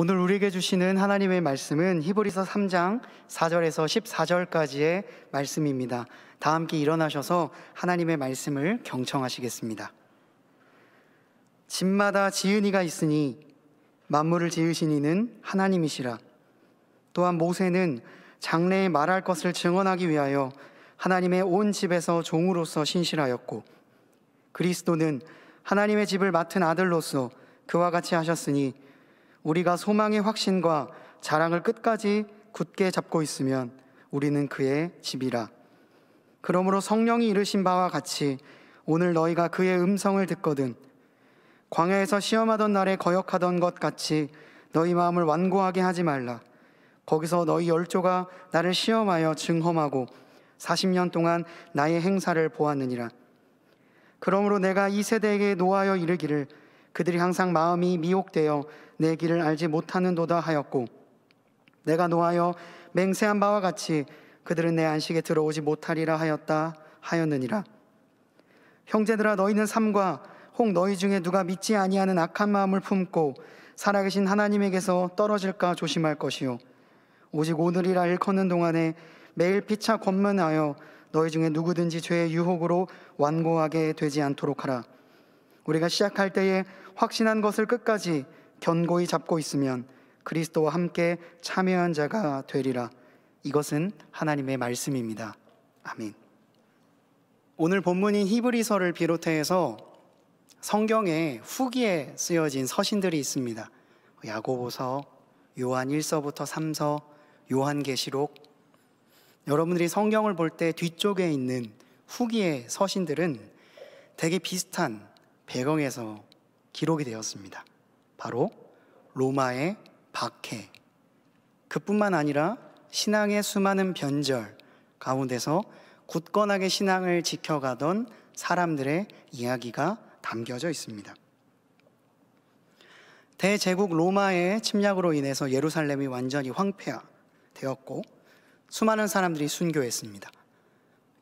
오늘 우리에게 주시는 하나님의 말씀은 히브리서 3장 4절에서 14절까지의 말씀입니다. 다 함께 일어나셔서 하나님의 말씀을 경청하시겠습니다. 집마다 지은 이가 있으니 만물을 지으신 이는 하나님이시라. 또한 모세는 장래에 말할 것을 증언하기 위하여 하나님의 온 집에서 종으로서 신실하였고, 그리스도는 하나님의 집을 맡은 아들로서 그와 같이 하셨으니 우리가 소망의 확신과 자랑을 끝까지 굳게 잡고 있으면 우리는 그의 집이라. 그러므로 성령이 이르신 바와 같이 오늘 너희가 그의 음성을 듣거든 광야에서 시험하던 날에 거역하던 것 같이 너희 마음을 완고하게 하지 말라. 거기서 너희 열조가 나를 시험하여 증험하고 40년 동안 나의 행사를 보았느니라. 그러므로 내가 이 세대에게 노하여 이르기를 그들이 항상 마음이 미혹되어 내 길을 알지 못하는도다 하였고, 내가 노하여 맹세한 바와 같이 그들은 내 안식에 들어오지 못하리라 하였느니라. 형제들아, 너희는 삼가 혹 너희 중에 누가 믿지 아니하는 악한 마음을 품고 살아계신 하나님에게서 떨어질까 조심할 것이요, 오직 오늘이라 일컫는 동안에 매일 피차 권면하여 너희 중에 누구든지 죄의 유혹으로 완고하게 되지 않도록 하라. 우리가 시작할 때에 확신한 것을 끝까지 견고히 잡고 있으면 그리스도와 함께 참여한 자가 되리라. 이것은 하나님의 말씀입니다. 아멘. 오늘 본문인 히브리서를 비롯해서 성경에 후기에 쓰여진 서신들이 있습니다. 야고보서, 요한 1서부터 3서, 요한계시록. 여러분들이 성경을 볼 때 뒤쪽에 있는 후기의 서신들은 되게 비슷한 배경에서 기록이 되었습니다. 바로 로마의 박해, 그뿐만 아니라 신앙의 수많은 변절 가운데서 굳건하게 신앙을 지켜가던 사람들의 이야기가 담겨져 있습니다. 대제국 로마의 침략으로 인해서 예루살렘이 완전히 황폐화되었고 수많은 사람들이 순교했습니다.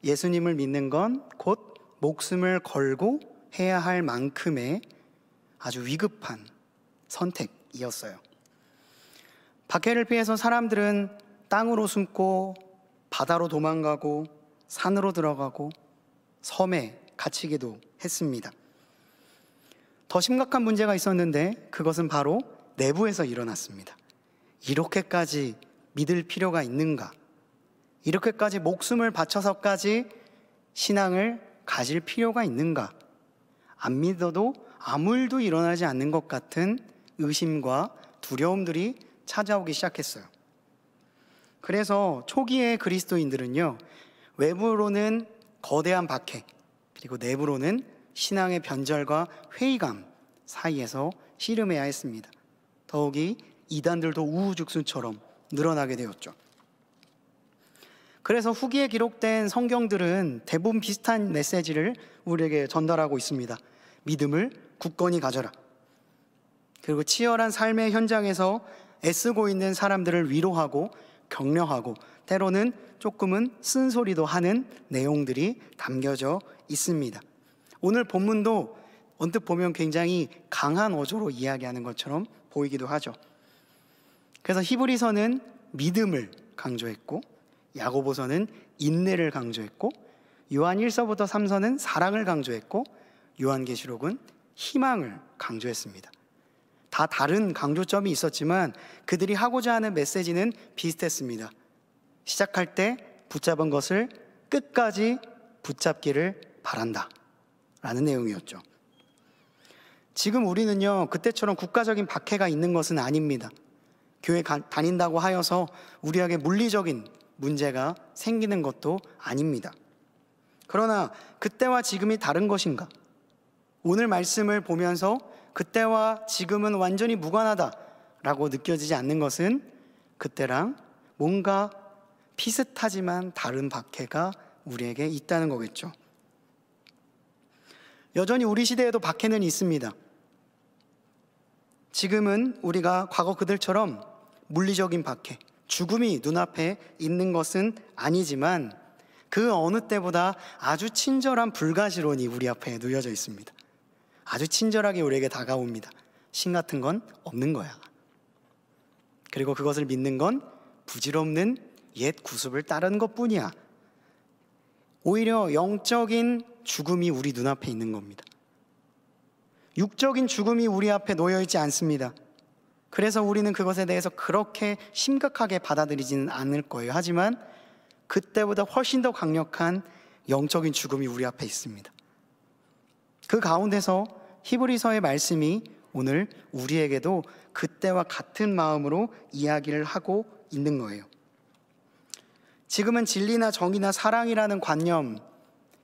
예수님을 믿는 건 곧 목숨을 걸고 해야 할 만큼의 아주 위급한 선택이었어요. 박해를 피해서 사람들은 땅으로 숨고 바다로 도망가고 산으로 들어가고 섬에 갇히기도 했습니다. 더 심각한 문제가 있었는데 그것은 바로 내부에서 일어났습니다. 이렇게까지 믿을 필요가 있는가? 이렇게까지 목숨을 바쳐서까지 신앙을 가질 필요가 있는가? 안 믿어도 아무 일도 일어나지 않는 것 같은 의심과 두려움들이 찾아오기 시작했어요. 그래서 초기의 그리스도인들은요, 외부로는 거대한 박해, 그리고 내부로는 신앙의 변절과 회의감 사이에서 씨름해야 했습니다. 더욱이 이단들도 우후죽순처럼 늘어나게 되었죠. 그래서 후기에 기록된 성경들은 대부분 비슷한 메시지를 우리에게 전달하고 있습니다. 믿음을 굳건히 가져라. 그리고 치열한 삶의 현장에서 애쓰고 있는 사람들을 위로하고 격려하고 때로는 조금은 쓴소리도 하는 내용들이 담겨져 있습니다. 오늘 본문도 언뜻 보면 굉장히 강한 어조로 이야기하는 것처럼 보이기도 하죠. 그래서 히브리서는 믿음을 강조했고, 야고보서는 인내를 강조했고, 요한 1서부터 3서는 사랑을 강조했고, 요한계시록은 희망을 강조했습니다. 다 다른 강조점이 있었지만 그들이 하고자 하는 메시지는 비슷했습니다. 시작할 때 붙잡은 것을 끝까지 붙잡기를 바란다 라는 내용이었죠. 지금 우리는요, 그때처럼 국가적인 박해가 있는 것은 아닙니다. 교회 다닌다고 하여서 우리에게 물리적인 문제가 생기는 것도 아닙니다. 그러나 그때와 지금이 다른 것인가? 오늘 말씀을 보면서 그때와 지금은 완전히 무관하다라고 느껴지지 않는 것은 그때랑 뭔가 비슷하지만 다른 박해가 우리에게 있다는 거겠죠. 여전히 우리 시대에도 박해는 있습니다. 지금은 우리가 과거 그들처럼 물리적인 박해, 죽음이 눈앞에 있는 것은 아니지만 그 어느 때보다 아주 친절한 불가지론이 우리 앞에 놓여져 있습니다. 아주 친절하게 우리에게 다가옵니다. 신 같은 건 없는 거야. 그리고 그것을 믿는 건 부질없는 옛 구습을 따르는 것뿐이야. 오히려 영적인 죽음이 우리 눈앞에 있는 겁니다. 육적인 죽음이 우리 앞에 놓여 있지 않습니다. 그래서 우리는 그것에 대해서 그렇게 심각하게 받아들이지는 않을 거예요. 하지만 그때보다 훨씬 더 강력한 영적인 죽음이 우리 앞에 있습니다. 그 가운데서 히브리서의 말씀이 오늘 우리에게도 그때와 같은 마음으로 이야기를 하고 있는 거예요. 지금은 진리나 정의나 사랑이라는 관념,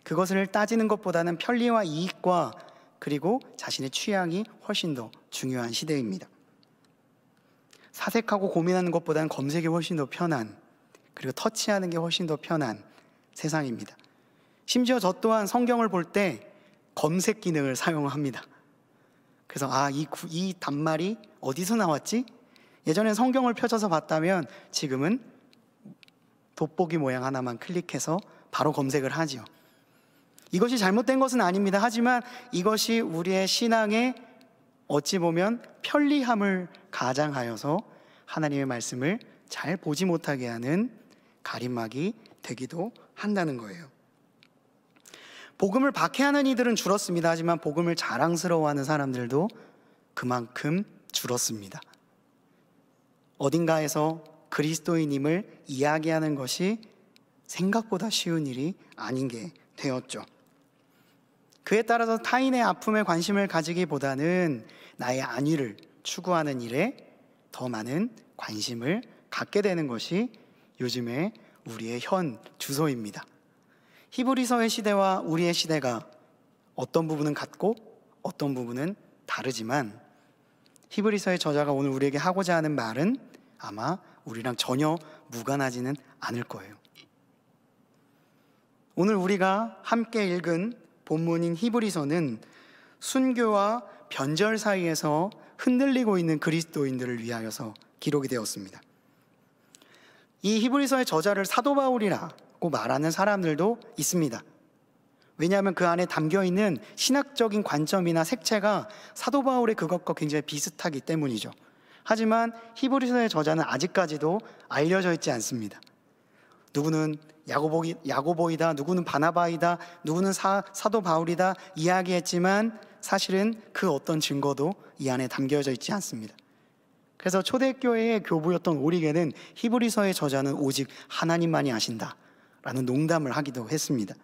그것을 따지는 것보다는 편리와 이익과 그리고 자신의 취향이 훨씬 더 중요한 시대입니다. 사색하고 고민하는 것보다는 검색이 훨씬 더 편한, 그리고 터치하는 게 훨씬 더 편한 세상입니다. 심지어 저 또한 성경을 볼 때 검색 기능을 사용합니다. 그래서 이 단말이 어디서 나왔지? 예전엔 성경을 펴져서 봤다면 지금은 돋보기 모양 하나만 클릭해서 바로 검색을 하지요. 이것이 잘못된 것은 아닙니다. 하지만 이것이 우리의 신앙에 어찌 보면 편리함을 가장하여서 하나님의 말씀을 잘 보지 못하게 하는 가림막이 되기도 한다는 거예요. 복음을 박해하는 이들은 줄었습니다. 하지만 복음을 자랑스러워하는 사람들도 그만큼 줄었습니다. 어딘가에서 그리스도인임을 이야기하는 것이 생각보다 쉬운 일이 아닌 게 되었죠. 그에 따라서 타인의 아픔에 관심을 가지기보다는 나의 안위를 추구하는 일에 더 많은 관심을 갖게 되는 것이 요즘의 우리의 현 주소입니다. 히브리서의 시대와 우리의 시대가 어떤 부분은 같고 어떤 부분은 다르지만 히브리서의 저자가 오늘 우리에게 하고자 하는 말은 아마 우리랑 전혀 무관하지는 않을 거예요. 오늘 우리가 함께 읽은 본문인 히브리서는 순교와 변절 사이에서 흔들리고 있는 그리스도인들을 위하여서 기록이 되었습니다. 이 히브리서의 저자를 사도 바울이라고 말하는 사람들도 있습니다. 왜냐하면 그 안에 담겨있는 신학적인 관점이나 색채가 사도 바울의 그것과 굉장히 비슷하기 때문이죠. 하지만 히브리서의 저자는 아직까지도 알려져 있지 않습니다. 누구는 야고보이다, 누구는 바나바이다, 누구는 사도 바울이다 이야기했지만 사실은 그 어떤 증거도 이 안에 담겨져 있지 않습니다. 그래서 초대교회의 교부였던 오리게는 히브리서의 저자는 오직 하나님만이 아신다라는 농담을 하기도 했습니다.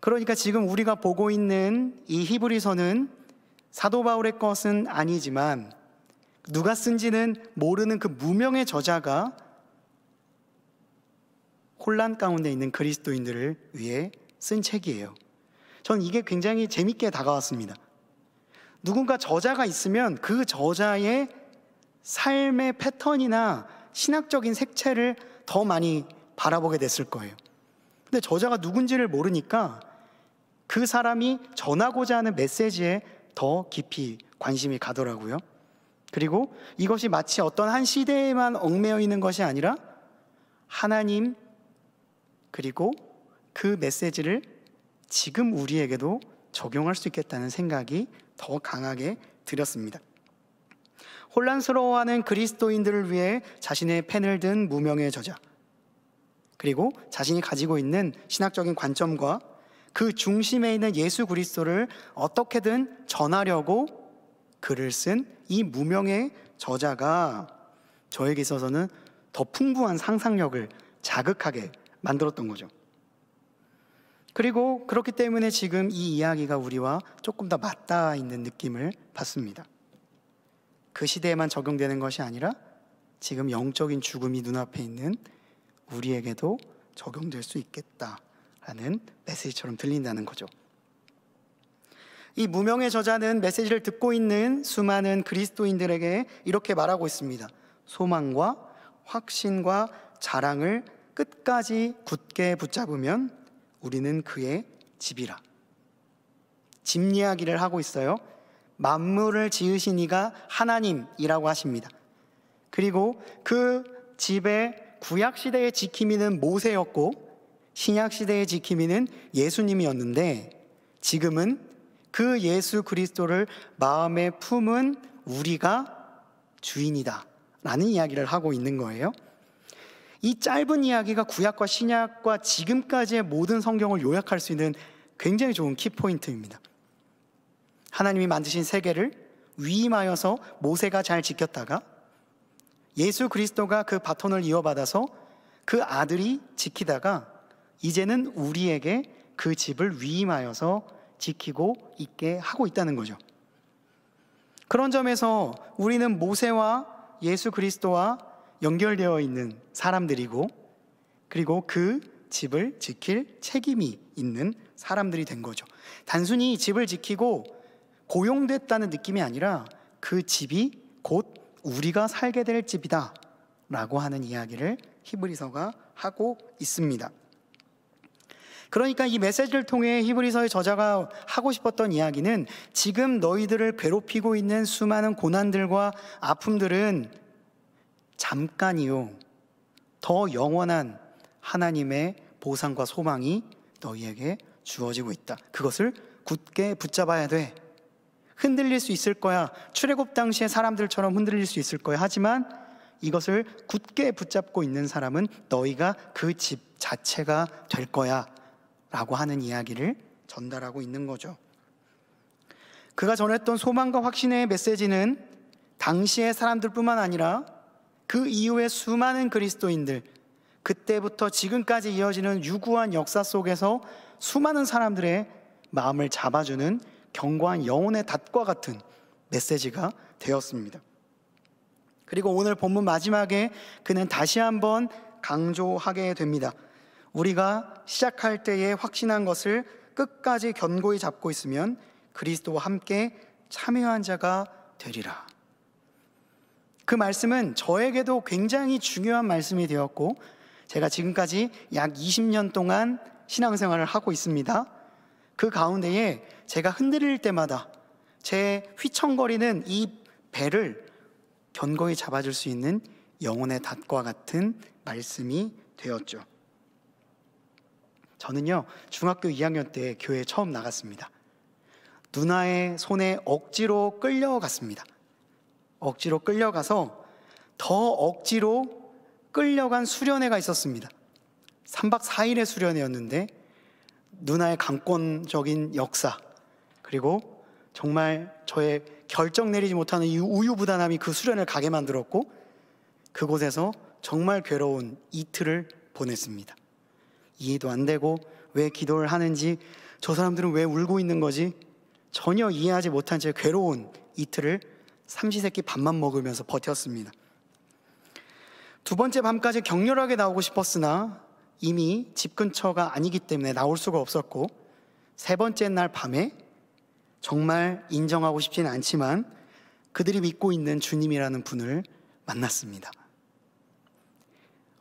그러니까 지금 우리가 보고 있는 이 히브리서는 사도 바울의 것은 아니지만 누가 쓴지는 모르는 그 무명의 저자가 혼란 가운데 있는 그리스도인들을 위해 쓴 책이에요. 전 이게 굉장히 재밌게 다가왔습니다. 누군가 저자가 있으면 그 저자의 삶의 패턴이나 신학적인 색채를 더 많이 바라보게 됐을 거예요. 근데 저자가 누군지를 모르니까 그 사람이 전하고자 하는 메시지에 더 깊이 관심이 가더라고요. 그리고 이것이 마치 어떤 한 시대에만 얽매여 있는 것이 아니라 하나님 그리고 그 메시지를 지금 우리에게도 적용할 수 있겠다는 생각이 더 강하게 들었습니다. 혼란스러워하는 그리스도인들을 위해 자신의 펜을 든 무명의 저자, 그리고 자신이 가지고 있는 신학적인 관점과 그 중심에 있는 예수 그리스도를 어떻게든 전하려고 글을 쓴 이 무명의 저자가 저에게 있어서는 더 풍부한 상상력을 자극하게 만들었던 거죠. 그리고 그렇기 때문에 지금 이 이야기가 우리와 조금 더 맞닿아 있는 느낌을 받습니다. 그 시대에만 적용되는 것이 아니라 지금 영적인 죽음이 눈앞에 있는 우리에게도 적용될 수 있겠다라는 메시지처럼 들린다는 거죠. 이 무명의 저자는 메시지를 듣고 있는 수많은 그리스도인들에게 이렇게 말하고 있습니다. 소망과 확신과 자랑을 끝까지 굳게 붙잡으면 우리는 그의 집이라. 집 이야기를 하고 있어요. 만물을 지으신 이가 하나님이라고 하십니다. 그리고 그 집의 구약시대의 지킴이는 모세였고 신약시대의 지킴이는 예수님이었는데 지금은 그 예수 그리스도를 마음에 품은 우리가 주인이다 라는 이야기를 하고 있는 거예요. 이 짧은 이야기가 구약과 신약과 지금까지의 모든 성경을 요약할 수 있는 굉장히 좋은 키포인트입니다. 하나님이 만드신 세계를 위임하여서 모세가 잘 지켰다가 예수 그리스도가 그 바톤을 이어받아서 그 아들이 지키다가 이제는 우리에게 그 집을 위임하여서 지키고 있게 하고 있다는 거죠. 그런 점에서 우리는 모세와 예수 그리스도와 연결되어 있는 사람들이고, 그리고 그 집을 지킬 책임이 있는 사람들이 된 거죠. 단순히 집을 지키고 고용됐다는 느낌이 아니라 그 집이 곧 우리가 살게 될 집이다 라고 하는 이야기를 히브리서가 하고 있습니다. 그러니까 이 메시지를 통해 히브리서의 저자가 하고 싶었던 이야기는, 지금 너희들을 괴롭히고 있는 수많은 고난들과 아픔들은 잠깐이요, 더 영원한 하나님의 보상과 소망이 너희에게 주어지고 있다. 그것을 굳게 붙잡아야 돼. 흔들릴 수 있을 거야. 출애굽 당시의 사람들처럼 흔들릴 수 있을 거야. 하지만 이것을 굳게 붙잡고 있는 사람은 너희가 그 집 자체가 될 거야 라고 하는 이야기를 전달하고 있는 거죠. 그가 전했던 소망과 확신의 메시지는 당시의 사람들뿐만 아니라 그 이후의 수많은 그리스도인들, 그때부터 지금까지 이어지는 유구한 역사 속에서 수많은 사람들의 마음을 잡아주는 견고한 영혼의 닷과 같은 메시지가 되었습니다. 그리고 오늘 본문 마지막에 그는 다시 한번 강조하게 됩니다. 우리가 시작할 때에 확신한 것을 끝까지 견고히 잡고 있으면 그리스도와 함께 참여한 자가 되리라. 그 말씀은 저에게도 굉장히 중요한 말씀이 되었고, 제가 지금까지 약 20년 동안 신앙생활을 하고 있습니다. 그 가운데에 제가 흔들릴 때마다 제 휘청거리는 이 배를 견고히 잡아줄 수 있는 영혼의 닷과 같은 말씀이 되었죠. 저는요, 중학교 2학년 때 교회에 처음 나갔습니다. 누나의 손에 억지로 끌려갔습니다. 억지로 끌려가서 더 억지로 끌려간 수련회가 있었습니다. 3박 4일의 수련회였는데 누나의 강권적인 역사, 그리고 정말 저의 결정 내리지 못하는 이 우유부단함이 그 수련을 가게 만들었고, 그곳에서 정말 괴로운 이틀을 보냈습니다. 이해도 안 되고 왜 기도를 하는지, 저 사람들은 왜 울고 있는 거지, 전혀 이해하지 못한 채 괴로운 이틀을 삼시세끼 밥만 먹으면서 버텼습니다. 두 번째 밤까지 격렬하게 나오고 싶었으나 이미 집 근처가 아니기 때문에 나올 수가 없었고, 세 번째 날 밤에 정말 인정하고 싶지는 않지만 그들이 믿고 있는 주님이라는 분을 만났습니다.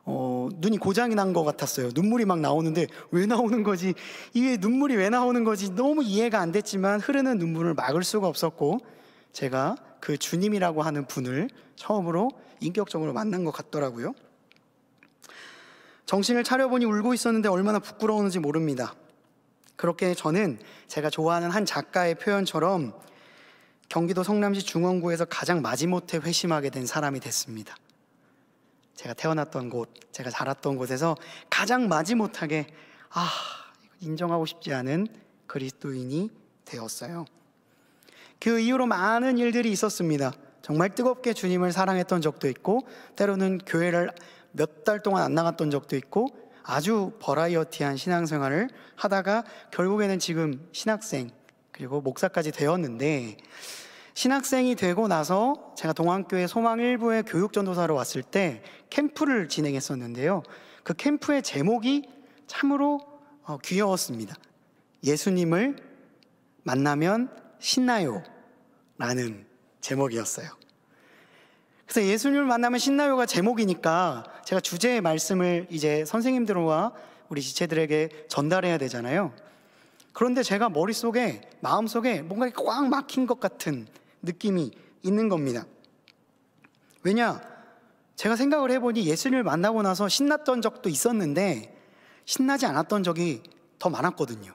눈이 고장이 난 것 같았어요. 눈물이 막 나오는데 왜 나오는 거지? 이게 눈물이 왜 나오는 거지? 너무 이해가 안 됐지만 흐르는 눈물을 막을 수가 없었고, 제가 그 주님이라고 하는 분을 처음으로 인격적으로 만난 것 같더라고요. 정신을 차려보니 울고 있었는데 얼마나 부끄러웠는지 모릅니다. 그렇게 저는 제가 좋아하는 한 작가의 표현처럼 경기도 성남시 중원구에서 가장 마지못해 회심하게 된 사람이 됐습니다. 제가 태어났던 곳, 제가 자랐던 곳에서 가장 마지못하게 인정하고 싶지 않은 그리스도인이 되었어요. 그 이후로 많은 일들이 있었습니다. 정말 뜨겁게 주님을 사랑했던 적도 있고, 때로는 교회를 몇 달 동안 안 나갔던 적도 있고, 아주 버라이어티한 신앙생활을 하다가 결국에는 지금 신학생, 그리고 목사까지 되었는데, 신학생이 되고 나서 제가 동안교회 소망일부의 교육전도사로 왔을 때 캠프를 진행했었는데요. 그 캠프의 제목이 참으로 귀여웠습니다. 예수님을 만나면 신나요 라는 제목이었어요. 그래서 예수님을 만나면 신나요가 제목이니까 제가 주제의 말씀을 이제 선생님들과 우리 지체들에게 전달해야 되잖아요. 그런데 제가 머릿속에, 마음속에 뭔가 꽉 막힌 것 같은 느낌이 있는 겁니다. 왜냐? 제가 생각을 해보니 예수님을 만나고 나서 신났던 적도 있었는데 신나지 않았던 적이 더 많았거든요.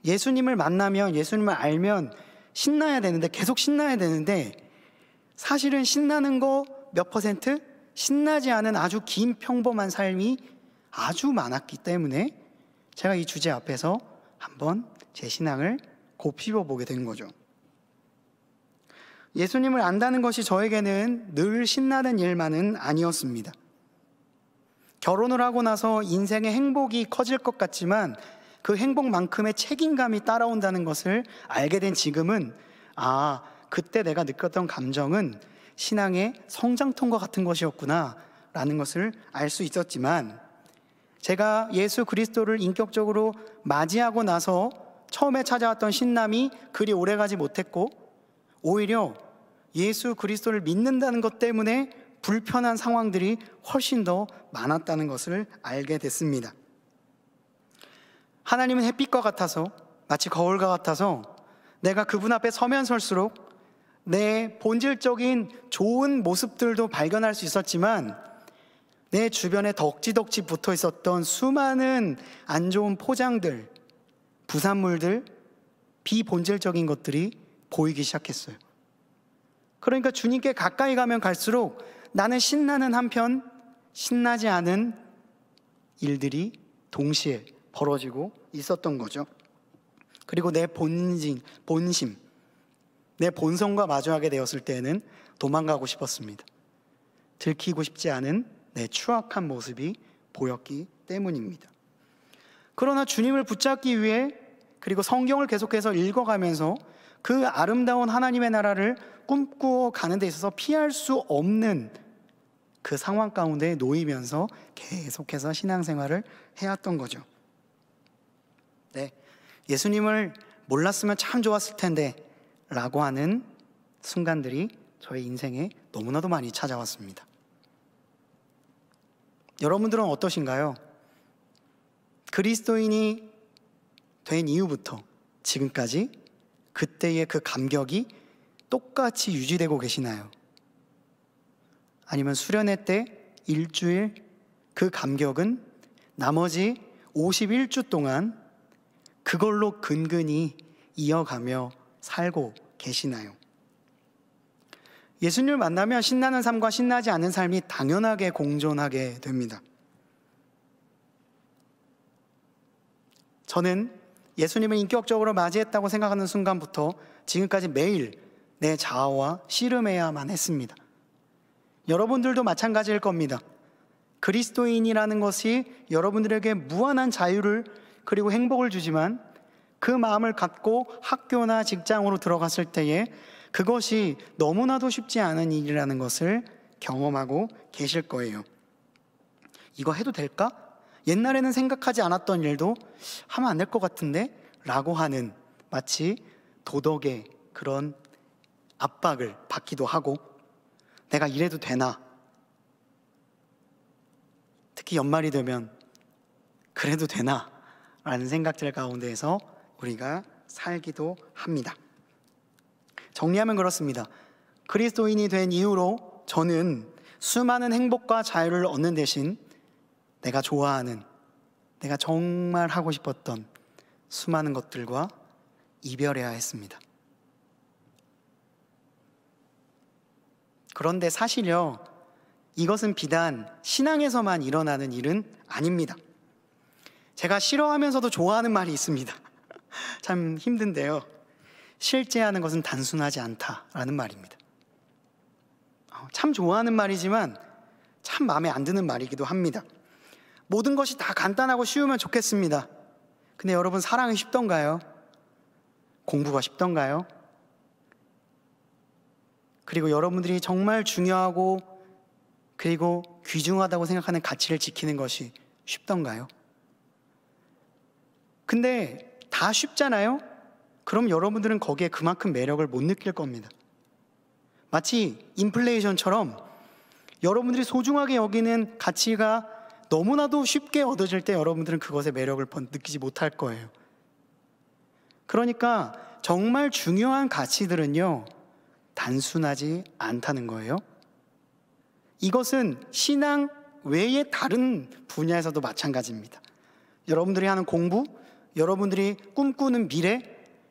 예수님을 만나면, 예수님을 알면 신나야 되는데, 계속 신나야 되는데, 사실은 신나는 거 몇 퍼센트 신나지 않은 아주 긴 평범한 삶이 아주 많았기 때문에 제가 이 주제 앞에서 한번 제 신앙을 곱씹어 보게 된 거죠. 예수님을 안다는 것이 저에게는 늘 신나는 일만은 아니었습니다. 결혼을 하고 나서 인생의 행복이 커질 것 같지만 그 행복만큼의 책임감이 따라온다는 것을 알게 된 지금은 그때 내가 느꼈던 감정은 신앙의 성장통과 같은 것이었구나 라는 것을 알 수 있었지만, 제가 예수 그리스도를 인격적으로 맞이하고 나서 처음에 찾아왔던 신남이 그리 오래가지 못했고, 오히려 예수 그리스도를 믿는다는 것 때문에 불편한 상황들이 훨씬 더 많았다는 것을 알게 됐습니다. 하나님은 햇빛과 같아서, 마치 거울과 같아서 내가 그분 앞에 서면 설수록 내 본질적인 좋은 모습들도 발견할 수 있었지만, 내 주변에 덕지덕지 붙어 있었던 수많은 안 좋은 포장들, 부산물들, 비본질적인 것들이 보이기 시작했어요. 그러니까 주님께 가까이 가면 갈수록 나는 신나는 한편 신나지 않은 일들이 동시에 벌어지고 있었던 거죠. 그리고 내 본심, 내 본성과 마주하게 되었을 때에는 도망가고 싶었습니다. 들키고 싶지 않은 내 추악한 모습이 보였기 때문입니다. 그러나 주님을 붙잡기 위해, 그리고 성경을 계속해서 읽어가면서 그 아름다운 하나님의 나라를 꿈꾸어 가는 데 있어서 피할 수 없는 그 상황 가운데 놓이면서 계속해서 신앙생활을 해왔던 거죠. 네, 예수님을 몰랐으면 참 좋았을 텐데 라고 하는 순간들이 저의 인생에 너무나도 많이 찾아왔습니다. 여러분들은 어떠신가요? 그리스도인이 된 이후부터 지금까지 그때의 그 감격이 똑같이 유지되고 계시나요? 아니면 수련회 때 일주일 그 감격은 나머지 51주 동안 그걸로 근근히 이어가며 살고 계시나요? 예수님을 만나면 신나는 삶과 신나지 않은 삶이 당연하게 공존하게 됩니다. 저는 예수님을 인격적으로 맞이했다고 생각하는 순간부터 지금까지 매일 내 자아와 씨름해야만 했습니다. 여러분들도 마찬가지일 겁니다. 그리스도인이라는 것이 여러분들에게 무한한 자유를, 그리고 행복을 주지만 그 마음을 갖고 학교나 직장으로 들어갔을 때에 그것이 너무나도 쉽지 않은 일이라는 것을 경험하고 계실 거예요. 이거 해도 될까? 옛날에는 생각하지 않았던 일도 하면 안 될 것 같은데? 라고 하는, 마치 도덕의 그런 압박을 받기도 하고, 내가 이래도 되나? 특히 연말이 되면 그래도 되나? 라는 생각들 가운데에서 우리가 살기도 합니다. 정리하면 그렇습니다. 그리스도인이 된 이후로 저는 수많은 행복과 자유를 얻는 대신 내가 좋아하는, 내가 정말 하고 싶었던 수많은 것들과 이별해야 했습니다. 그런데 사실요, 이것은 비단 신앙에서만 일어나는 일은 아닙니다. 제가 싫어하면서도 좋아하는 말이 있습니다. 참 힘든데요, 실제하는 것은 단순하지 않다라는 말입니다. 참 좋아하는 말이지만 참 마음에 안 드는 말이기도 합니다. 모든 것이 다 간단하고 쉬우면 좋겠습니다. 근데 여러분, 사랑이 쉽던가요? 공부가 쉽던가요? 그리고 여러분들이 정말 중요하고 그리고 귀중하다고 생각하는 가치를 지키는 것이 쉽던가요? 근데 다 쉽잖아요? 그럼 여러분들은 거기에 그만큼 매력을 못 느낄 겁니다. 마치 인플레이션처럼 여러분들이 소중하게 여기는 가치가 너무나도 쉽게 얻어질 때 여러분들은 그것의 매력을 느끼지 못할 거예요. 그러니까 정말 중요한 가치들은요, 단순하지 않다는 거예요. 이것은 신앙 외의 다른 분야에서도 마찬가지입니다. 여러분들이 하는 공부, 여러분들이 꿈꾸는 미래,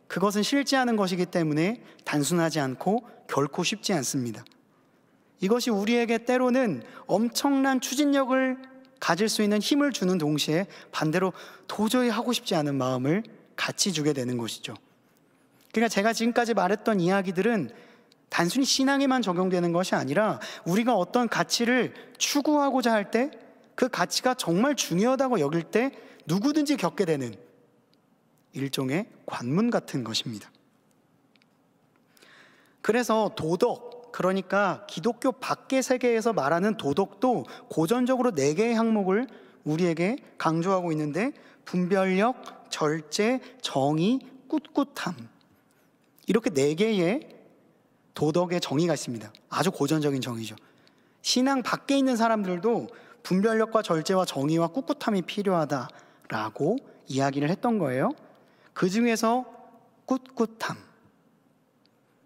그것은 실제하는 것이기 때문에 단순하지 않고 결코 쉽지 않습니다. 이것이 우리에게 때로는 엄청난 추진력을 가질 수 있는 힘을 주는 동시에 반대로 도저히 하고 싶지 않은 마음을 같이 주게 되는 것이죠. 그러니까 제가 지금까지 말했던 이야기들은 단순히 신앙에만 적용되는 것이 아니라 우리가 어떤 가치를 추구하고자 할 때, 그 가치가 정말 중요하다고 여길 때 누구든지 겪게 되는 일종의 관문 같은 것입니다. 그래서 도덕, 그러니까 기독교 밖의 세계에서 말하는 도덕도 고전적으로 4개의 항목을 우리에게 강조하고 있는데, 분별력, 절제, 정의, 꿋꿋함, 이렇게 4개의 도덕의 정의가 있습니다. 아주 고전적인 정의죠. 신앙 밖에 있는 사람들도 분별력과 절제와 정의와 꿋꿋함이 필요하다라고 이야기를 했던 거예요. 그 중에서 꿋꿋함,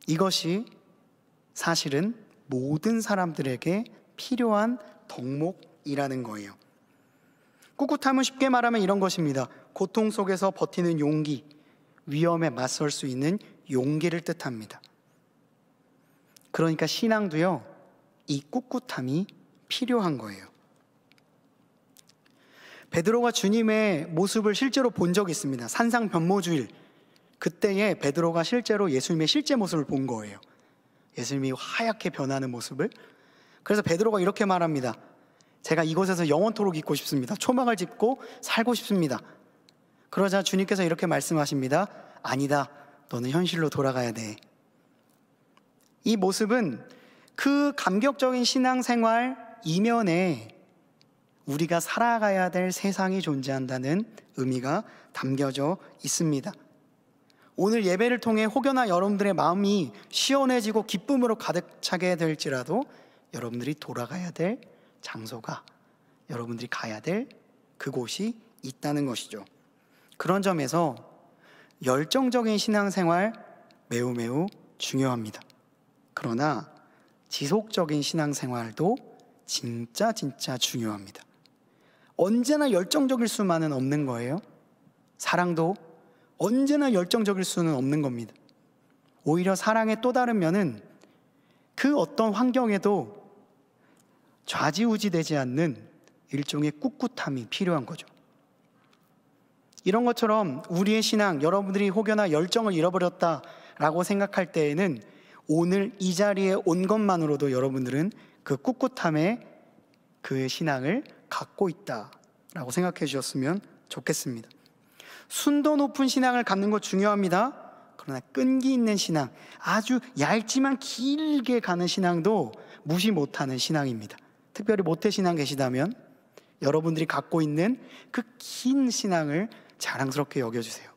이것이 사실은 모든 사람들에게 필요한 덕목이라는 거예요. 꿋꿋함은 쉽게 말하면 이런 것입니다. 고통 속에서 버티는 용기, 위험에 맞설 수 있는 용기를 뜻합니다. 그러니까 신앙도요, 이 꿋꿋함이 필요한 거예요. 베드로가 주님의 모습을 실제로 본 적이 있습니다. 산상변모주일, 그때에 베드로가 실제로 예수님의 실제 모습을 본 거예요. 예수님이 하얗게 변하는 모습을. 그래서 베드로가 이렇게 말합니다. 제가 이곳에서 영원토록 있고 싶습니다. 초막을 짚고 살고 싶습니다. 그러자 주님께서 이렇게 말씀하십니다. 아니다, 너는 현실로 돌아가야 돼. 이 모습은 그 감격적인 신앙생활 이면에 우리가 살아가야 될 세상이 존재한다는 의미가 담겨져 있습니다. 오늘 예배를 통해 혹여나 여러분들의 마음이 시원해지고 기쁨으로 가득 차게 될지라도 여러분들이 돌아가야 될 장소가, 여러분들이 가야 될 그곳이 있다는 것이죠. 그런 점에서 열정적인 신앙생활 매우 중요합니다. 그러나 지속적인 신앙생활도 진짜 중요합니다. 언제나 열정적일 수만은 없는 거예요. 사랑도 언제나 열정적일 수는 없는 겁니다. 오히려 사랑의 또 다른 면은 그 어떤 환경에도 좌지우지 되지 않는 일종의 꿋꿋함이 필요한 거죠. 이런 것처럼 우리의 신앙, 여러분들이 혹여나 열정을 잃어버렸다라고 생각할 때에는 오늘 이 자리에 온 것만으로도 여러분들은 그 꿋꿋함의 그 신앙을 갖고 있다라고 생각해 주셨으면 좋겠습니다. 순도 높은 신앙을 갖는 것 중요합니다. 그러나 끈기 있는 신앙, 아주 얇지만 길게 가는 신앙도 무시 못하는 신앙입니다. 특별히 모태신앙 계시다면 여러분들이 갖고 있는 그 긴 신앙을 자랑스럽게 여겨주세요.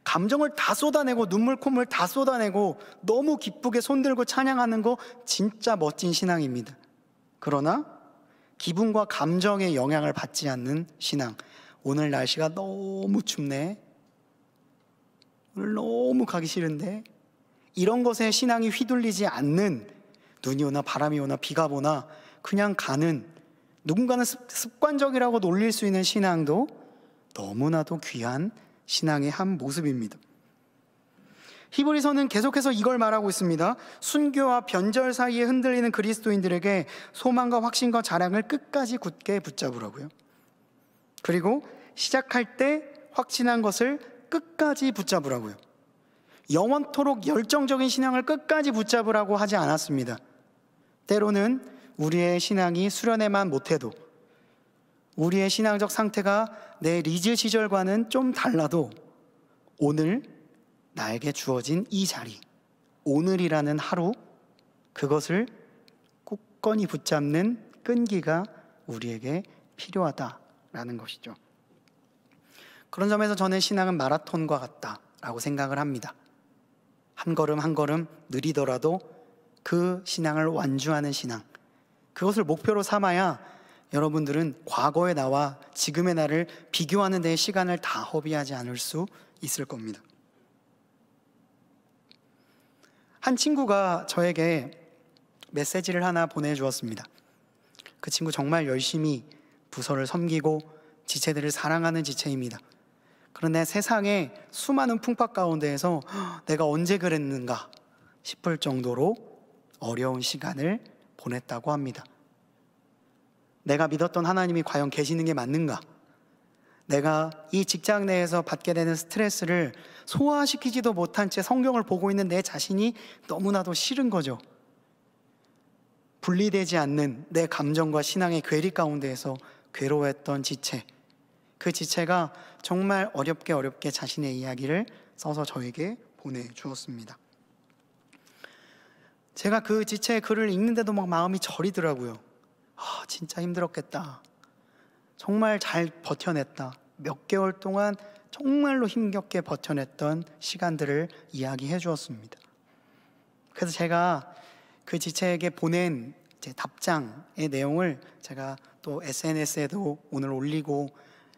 감정을 다 쏟아내고 눈물 콧물 다 쏟아내고 너무 기쁘게 손들고 찬양하는 거 진짜 멋진 신앙입니다. 그러나 기분과 감정의 영향을 받지 않는 신앙, 오늘 날씨가 너무 춥네, 오늘 너무 가기 싫은데, 이런 것에 신앙이 휘둘리지 않는, 눈이 오나 바람이 오나 비가 오나 그냥 가는, 누군가는 습관적이라고 놀릴 수 있는 신앙도 너무나도 귀한 신앙의 한 모습입니다. 히브리서는 계속해서 이걸 말하고 있습니다. 순교와 변절 사이에 흔들리는 그리스도인들에게 소망과 확신과 자랑을 끝까지 굳게 붙잡으라고요. 그리고 시작할 때 확신한 것을 끝까지 붙잡으라고요. 영원토록 열정적인 신앙을 끝까지 붙잡으라고 하지 않았습니다. 때로는 우리의 신앙이 수련회만 못해도, 우리의 신앙적 상태가 내 리즈 시절과는 좀 달라도 오늘 나에게 주어진 이 자리, 오늘이라는 하루, 그것을 굳건히 붙잡는 끈기가 우리에게 필요하다라는 것이죠. 그런 점에서 저는 신앙은 마라톤과 같다라고 생각을 합니다. 한 걸음 한 걸음 느리더라도 그 신앙을 완주하는 신앙, 그것을 목표로 삼아야 여러분들은 과거의 나와 지금의 나를 비교하는 데에 시간을 다 허비하지 않을 수 있을 겁니다. 한 친구가 저에게 메시지를 하나 보내주었습니다. 그 친구 정말 열심히 부서를 섬기고 지체들을 사랑하는 지체입니다. 그런데 세상의 수많은 풍파 가운데에서 내가 언제 그랬는가 싶을 정도로 어려운 시간을 보냈다고 합니다. 내가 믿었던 하나님이 과연 계시는 게 맞는가? 내가 이 직장 내에서 받게 되는 스트레스를 소화시키지도 못한 채 성경을 보고 있는 내 자신이 너무나도 싫은 거죠. 분리되지 않는 내 감정과 신앙의 괴리 가운데에서 괴로워했던 지체, 그 지체가 정말 어렵게 자신의 이야기를 써서 저에게 보내주었습니다. 제가 그 지체의 글을 읽는데도 막 마음이 저리더라고요. 진짜 힘들었겠다. 정말 잘 버텨냈다. 몇 개월 동안 정말로 힘겹게 버텨냈던 시간들을 이야기해 주었습니다. 그래서 제가 그 지체에게 보낸 제 답장의 내용을 제가 또 SNS에도 오늘 올리고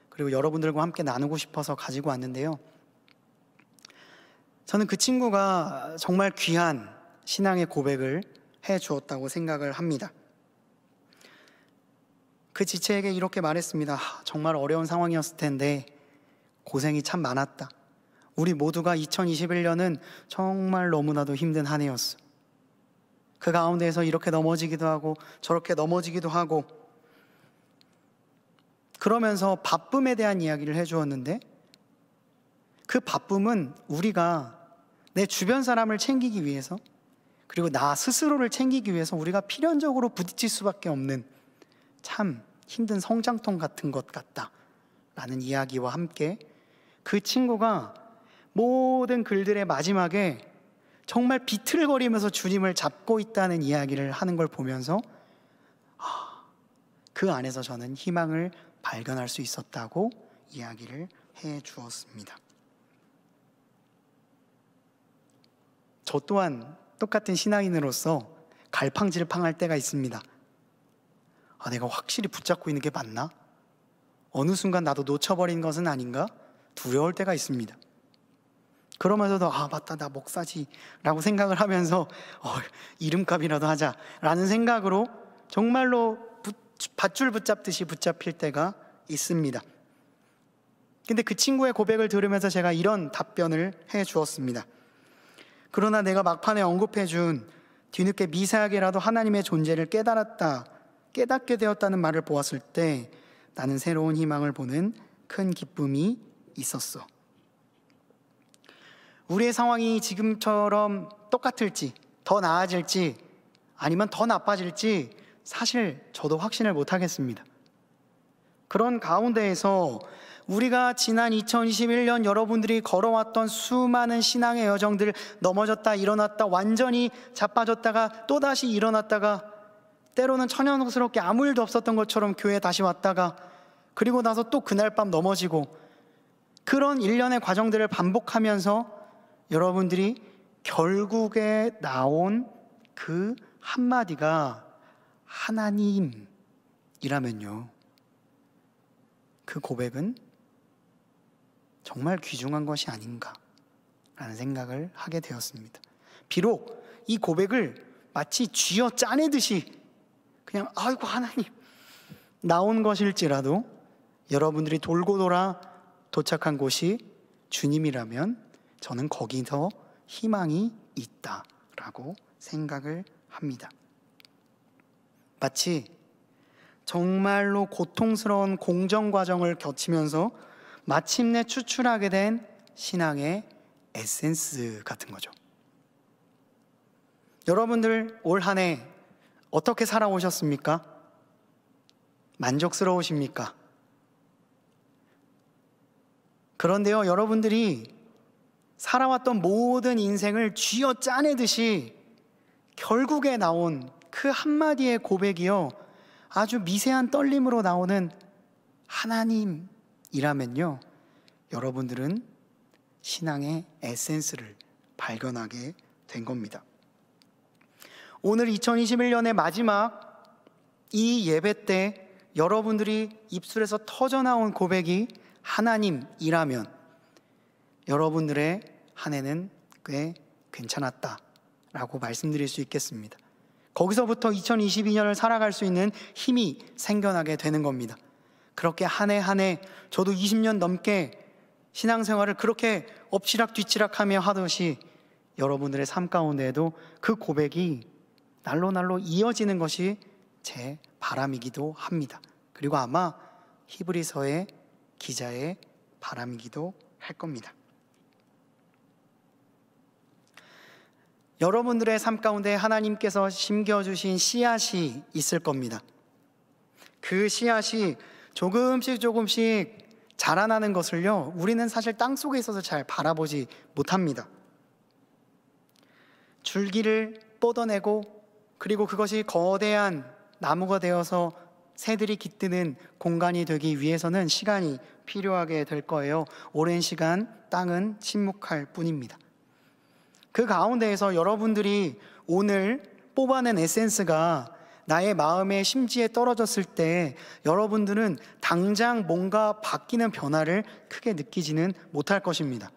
그리고 여러분들과 함께 나누고 싶어서 가지고 왔는데요. 저는 그 친구가 정말 귀한 신앙의 고백을 해 주었다고 생각을 합니다. 그 지체에게 이렇게 말했습니다. 정말 어려운 상황이었을 텐데 고생이 참 많았다. 우리 모두가 2021년은 정말 너무나도 힘든 한 해였어. 그 가운데에서 이렇게 넘어지기도 하고 저렇게 넘어지기도 하고, 그러면서 바쁨에 대한 이야기를 해주었는데, 그 바쁨은 우리가 내 주변 사람을 챙기기 위해서, 그리고 나 스스로를 챙기기 위해서 우리가 필연적으로 부딪힐 수밖에 없는 참 힘든 성장통 같은 것 같다 라는 이야기와 함께, 그 친구가 모든 글들의 마지막에 정말 비틀거리면서 주님을 잡고 있다는 이야기를 하는 걸 보면서 그 안에서 저는 희망을 발견할 수 있었다고 이야기를 해 주었습니다. 저 또한 똑같은 신앙인으로서 갈팡질팡할 때가 있습니다. 내가 확실히 붙잡고 있는 게 맞나? 어느 순간 나도 놓쳐버린 것은 아닌가? 두려울 때가 있습니다. 그러면서도 맞다, 나 목사지 라고 생각을 하면서 이름값이라도 하자 라는 생각으로 정말로 밧줄 붙잡듯이 붙잡힐 때가 있습니다. 근데 그 친구의 고백을 들으면서 제가 이런 답변을 해 주었습니다. 그러나 내가 막판에 언급해 준 뒤늦게 미세하게라도 하나님의 존재를 깨닫게 되었다는 말을 보았을 때 나는 새로운 희망을 보는 큰 기쁨이 있었어. 우리의 상황이 지금처럼 똑같을지, 더 나아질지, 아니면 더 나빠질지 사실 저도 확신을 못하겠습니다. 그런 가운데에서 우리가 지난 2021년 여러분들이 걸어왔던 수많은 신앙의 여정들, 넘어졌다 일어났다 완전히 자빠졌다가 또다시 일어났다가, 때로는 천연스럽게 아무 일도 없었던 것처럼 교회에 다시 왔다가, 그리고 나서 또 그날 밤 넘어지고, 그런 일련의 과정들을 반복하면서 여러분들이 결국에 나온 그 한마디가 하나님이라면요, 그 고백은 정말 귀중한 것이 아닌가라는 생각을 하게 되었습니다. 비록 이 고백을 마치 쥐어 짜내듯이 그냥 아이고 하나님 나온 것일지라도, 여러분들이 돌고 돌아 도착한 곳이 주님이라면 저는 거기서 희망이 있다라고 생각을 합니다. 마치 정말로 고통스러운 공정 과정을 거치면서 마침내 추출하게 된 신앙의 에센스 같은 거죠. 여러분들 올 한 해 어떻게 살아오셨습니까? 만족스러우십니까? 그런데요, 여러분들이 살아왔던 모든 인생을 쥐어 짜내듯이 결국에 나온 그 한마디의 고백이요, 아주 미세한 떨림으로 나오는 하나님이라면요, 여러분들은 신앙의 에센스를 발견하게 된 겁니다. 오늘 2021년의 마지막 이 예배 때 여러분들이 입술에서 터져나온 고백이 하나님이라면 여러분들의 한 해는 꽤 괜찮았다라고 말씀드릴 수 있겠습니다. 거기서부터 2022년을 살아갈 수 있는 힘이 생겨나게 되는 겁니다. 그렇게 한 해 한 해, 저도 20년 넘게 신앙생활을 그렇게 엎치락 뒤치락 하며 하듯이 여러분들의 삶 가운데에도 그 고백이 날로 이어지는 것이 제 바람이기도 합니다. 그리고 아마 히브리서의 기자의 바람이기도 할 겁니다. 여러분들의 삶 가운데 하나님께서 심겨주신 씨앗이 있을 겁니다. 그 씨앗이 조금씩 자라나는 것을요, 우리는 사실 땅속에 있어서 잘 바라보지 못합니다. 줄기를 뻗어내고, 그리고 그것이 거대한 나무가 되어서 새들이 깃드는 공간이 되기 위해서는 시간이 필요하게 될 거예요. 오랜 시간 땅은 침묵할 뿐입니다. 그 가운데에서 여러분들이 오늘 뽑아낸 에센스가 나의 마음의 심지에 떨어졌을 때 여러분들은 당장 뭔가 바뀌는 변화를 크게 느끼지는 못할 것입니다.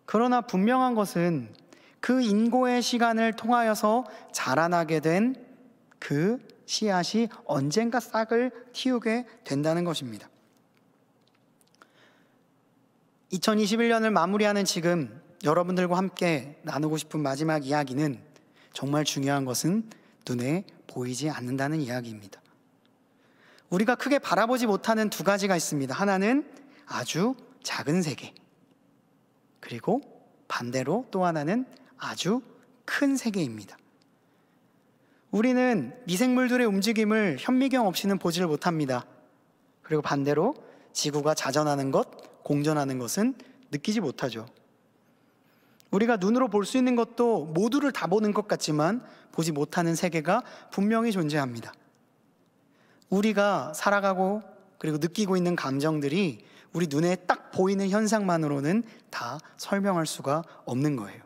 그러나 분명한 것은 그 인고의 시간을 통하여서 자라나게 된 그 씨앗이 언젠가 싹을 틔우게 된다는 것입니다. 2021년을 마무리하는 지금 여러분들과 함께 나누고 싶은 마지막 이야기는, 정말 중요한 것은 눈에 보이지 않는다는 이야기입니다. 우리가 크게 바라보지 못하는 두 가지가 있습니다. 하나는 아주 작은 세계, 그리고 반대로 또 하나는 아주 큰 세계입니다. 우리는 미생물들의 움직임을 현미경 없이는 보지를 못합니다. 그리고 반대로 지구가 자전하는 것, 공전하는 것은 느끼지 못하죠. 우리가 눈으로 볼 수 있는 것도 모두를 다 보는 것 같지만 보지 못하는 세계가 분명히 존재합니다. 우리가 살아가고 그리고 느끼고 있는 감정들이 우리 눈에 딱 보이는 현상만으로는 다 설명할 수가 없는 거예요.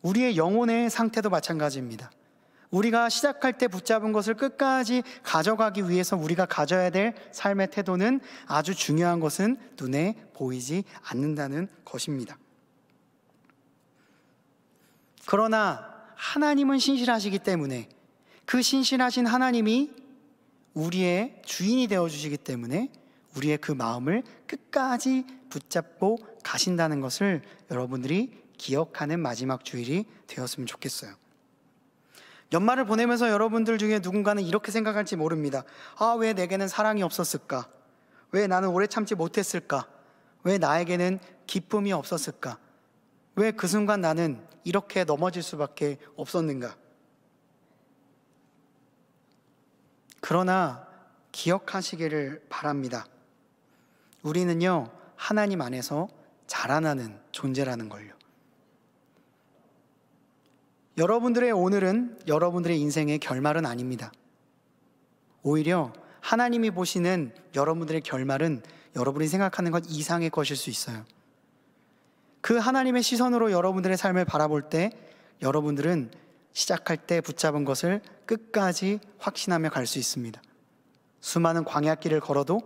우리의 영혼의 상태도 마찬가지입니다. 우리가 시작할 때 붙잡은 것을 끝까지 가져가기 위해서 우리가 가져야 될 삶의 태도는, 아주 중요한 것은 눈에 보이지 않는다는 것입니다. 그러나 하나님은 신실하시기 때문에, 그 신실하신 하나님이 우리의 주인이 되어주시기 때문에 우리의 그 마음을 끝까지 붙잡고 가신다는 것을 여러분들이 기억하는 마지막 주일이 되었으면 좋겠어요. 연말을 보내면서 여러분들 중에 누군가는 이렇게 생각할지 모릅니다. 왜 내게는 사랑이 없었을까? 왜 나는 오래 참지 못했을까? 왜 나에게는 기쁨이 없었을까? 왜 그 순간 나는 이렇게 넘어질 수밖에 없었는가? 그러나 기억하시기를 바랍니다. 우리는요, 하나님 안에서 자라나는 존재라는 걸요. 여러분들의 오늘은 여러분들의 인생의 결말은 아닙니다. 오히려 하나님이 보시는 여러분들의 결말은 여러분이 생각하는 것 이상의 것일 수 있어요. 그 하나님의 시선으로 여러분들의 삶을 바라볼 때 여러분들은 시작할 때 붙잡은 것을 끝까지 확신하며 갈 수 있습니다. 수많은 광야길을 걸어도,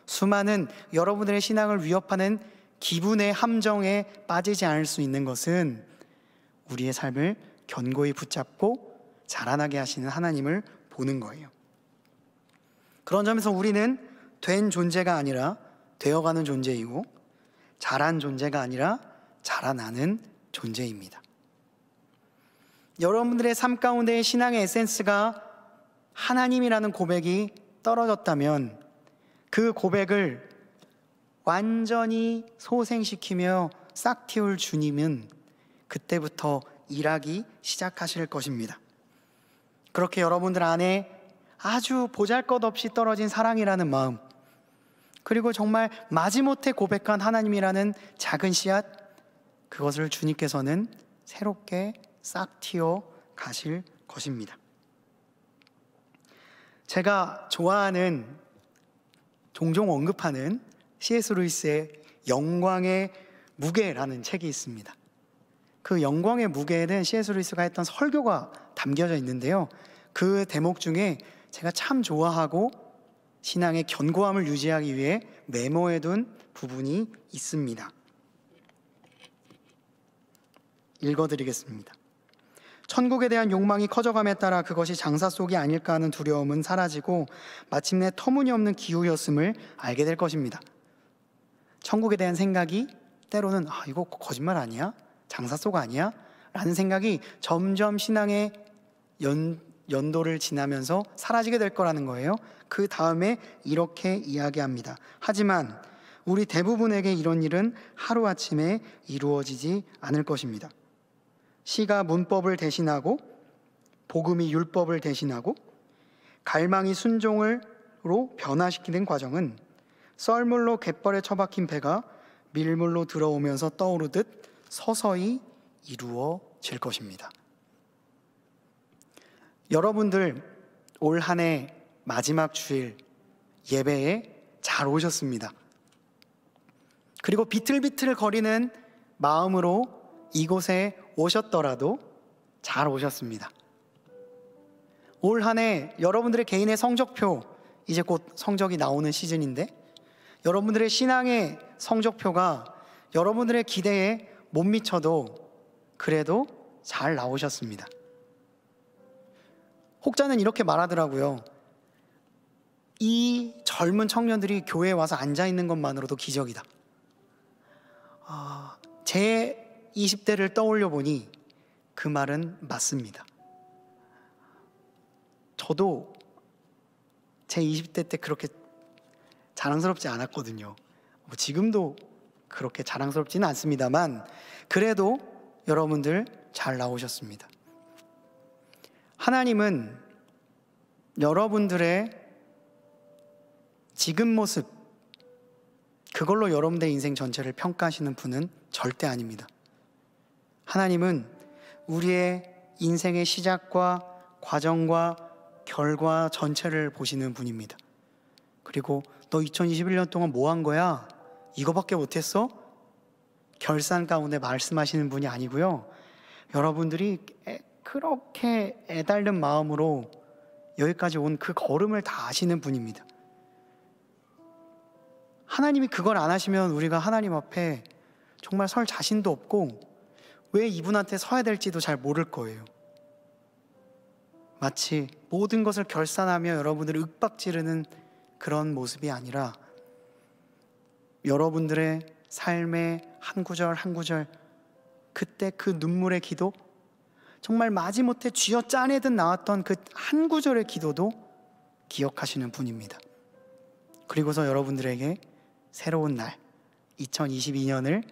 수많은 여러분들의 신앙을 위협하는 기분의 함정에 빠지지 않을 수 있는 것은 우리의 삶을 견고히 붙잡고 자라나게 하시는 하나님을 보는 거예요. 그런 점에서 우리는 된 존재가 아니라 되어가는 존재이고, 자란 존재가 아니라 자라나는 존재입니다. 여러분들의 삶 가운데의 신앙의 에센스가 하나님이라는 고백이 떨어졌다면, 그 고백을 완전히 소생시키며 싹 틔울 주님은 그때부터 일하기 시작하실 것입니다. 그렇게 여러분들 안에 아주 보잘것없이 떨어진 사랑이라는 마음, 그리고 정말 마지못해 고백한 하나님이라는 작은 씨앗, 그것을 주님께서는 새롭게 싹 틔워 가실 것입니다. 제가 좋아하는, 종종 언급하는 C.S. 루이스의 영광의 무게라는 책이 있습니다. 그 영광의 무게에는 C.S. 루이스가 했던 설교가 담겨져 있는데요, 그 대목 중에 제가 참 좋아하고 신앙의 견고함을 유지하기 위해 메모해둔 부분이 있습니다. 읽어드리겠습니다. 천국에 대한 욕망이 커져감에 따라 그것이 장사 속이 아닐까 하는 두려움은 사라지고 마침내 터무니없는 기우였음을 알게 될 것입니다. 천국에 대한 생각이 때로는 이거 거짓말 아니야? 장사 속 아니야? 라는 생각이 점점 신앙의 연도를 지나면서 사라지게 될 거라는 거예요. 그 다음에 이렇게 이야기합니다. 하지만 우리 대부분에게 이런 일은 하루아침에 이루어지지 않을 것입니다. 시가 문법을 대신하고 복음이 율법을 대신하고 갈망이 순종으로 변화시키는 과정은 썰물로 갯벌에 처박힌 배가 밀물로 들어오면서 떠오르듯 서서히 이루어질 것입니다. 여러분들 올 한 해 마지막 주일 예배에 잘 오셨습니다. 그리고 비틀비틀 거리는 마음으로 이곳에 오셨더라도 잘 오셨습니다. 올 한 해 여러분들의 개인의 성적표, 이제 곧 성적이 나오는 시즌인데 여러분들의 신앙의 성적표가 여러분들의 기대에 못 미쳐도 그래도 잘 나오셨습니다. 혹자는 이렇게 말하더라고요. 이 젊은 청년들이 교회에 와서 앉아있는 것만으로도 기적이다. 제 20대를 떠올려 보니 그 말은 맞습니다. 저도 제 20대 때 그렇게 자랑스럽지 않았거든요. 지금도 그렇게 자랑스럽지는 않습니다만 그래도 여러분들 잘 나오셨습니다. 하나님은 여러분들의 지금 모습, 그걸로 여러분들의 인생 전체를 평가하시는 분은 절대 아닙니다. 하나님은 우리의 인생의 시작과 과정과 결과 전체를 보시는 분입니다. 그리고 너 2021년 동안 뭐 한 거야? 이거밖에 못했어? 결산 가운데 말씀하시는 분이 아니고요. 여러분들이 그렇게 애달는 마음으로 여기까지 온 그 걸음을 다 아시는 분입니다. 하나님이 그걸 안 하시면 우리가 하나님 앞에 정말 설 자신도 없고 왜 이분한테 서야 될지도 잘 모를 거예요. 마치 모든 것을 결산하며 여러분들을 윽박지르는 그런 모습이 아니라 여러분들의 삶의 한 구절 한 구절, 그때 그 눈물의 기도, 정말 마지못해 쥐어 짜내듯 나왔던 그 한 구절의 기도도 기억하시는 분입니다. 그리고서 여러분들에게 새로운 날 2022년을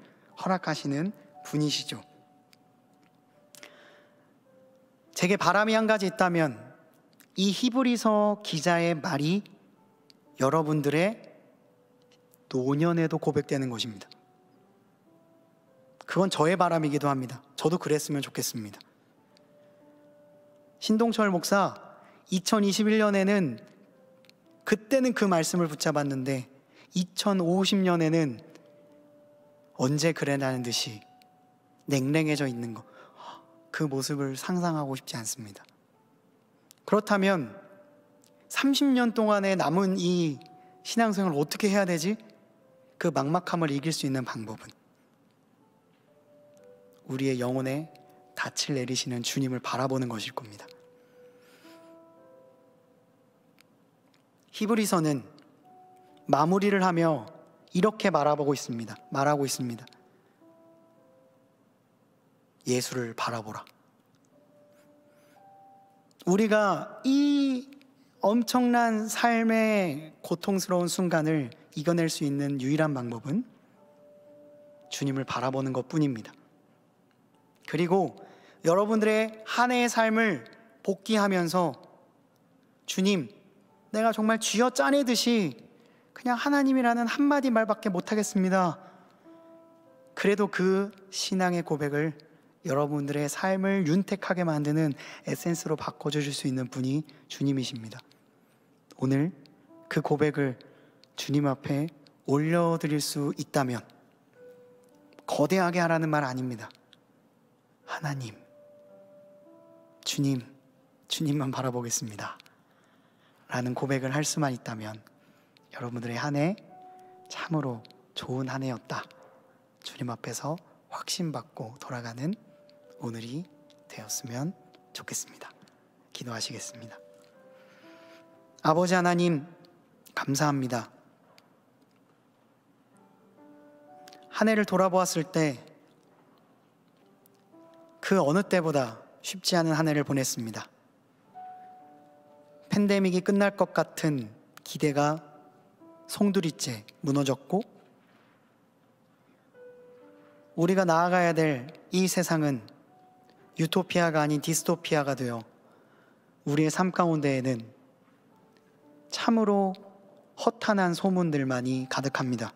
허락하시는 분이시죠. 제게 바람이 한 가지 있다면 이 히브리서 기자의 말이 여러분들의 노년에도 고백되는 것입니다. 그건 저의 바람이기도 합니다. 저도 그랬으면 좋겠습니다. 신동철 목사 2021년에는 그때는 그 말씀을 붙잡았는데 2050년에는 언제 그래나는 듯이 냉랭해져 있는 것, 그 모습을 상상하고 싶지 않습니다. 그렇다면 30년 동안에 남은 이 신앙생활을 어떻게 해야 되지? 그 막막함을 이길 수 있는 방법은 우리의 영혼에 닻을 내리시는 주님을 바라보는 것일 겁니다. 히브리서는 마무리를 하며 이렇게 말하고 있습니다. 예수를 바라보라. 우리가 이 엄청난 삶의 고통스러운 순간을 이겨낼 수 있는 유일한 방법은 주님을 바라보는 것뿐입니다. 그리고 여러분들의 한 해의 삶을 복귀하면서 주님, 내가 정말 쥐어 짜내듯이 그냥 하나님이라는 한마디 말밖에 못하겠습니다. 그래도 그 신앙의 고백을 여러분들의 삶을 윤택하게 만드는 에센스로 바꿔주실 수 있는 분이 주님이십니다. 오늘 그 고백을 주님 앞에 올려드릴 수 있다면 거대하게 하라는 말 아닙니다. 하나님, 주님만 바라보겠습니다 라는 고백을 할 수만 있다면 여러분들의 한 해 참으로 좋은 한 해였다, 주님 앞에서 확신받고 돌아가는 오늘이 되었으면 좋겠습니다. 기도하시겠습니다. 아버지 하나님, 감사합니다. 한 해를 돌아보았을 때 그 어느 때보다 쉽지 않은 한 해를 보냈습니다. 팬데믹이 끝날 것 같은 기대가 송두리째 무너졌고, 우리가 나아가야 될 이 세상은 유토피아가 아닌 디스토피아가 되어 우리의 삶 가운데에는 참으로 허탄한 소문들만이 가득합니다.